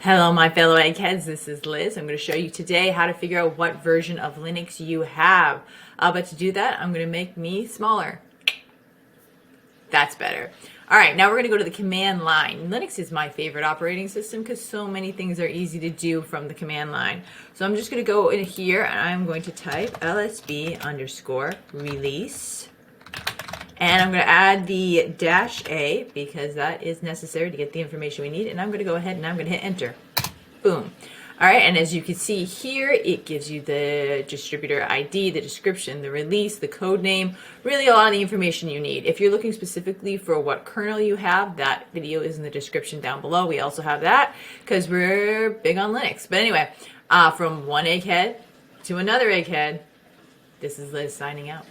Hello, my fellow eggheads. This is Liz. I'm going to show you today how to figure out what version of Linux you have. But to do that, I'm going to make me smaller. That's better. All right, now we're going to go to the command line. Linux is my favorite operating system because so many things are easy to do from the command line. So I'm just going to go in here and I'm going to type lsb_release. And I'm going to add the -a because that is necessary to get the information we need. And I'm going to go ahead and I'm going to hit enter. Boom. All right, and as you can see here, it gives you the distributor ID, the description, the release, the code name, really a lot of the information you need. If you're looking specifically for what kernel you have, that video is in the description down below. We also have that because we're big on Linux. But anyway, from one egghead to another egghead, this is Liz signing out.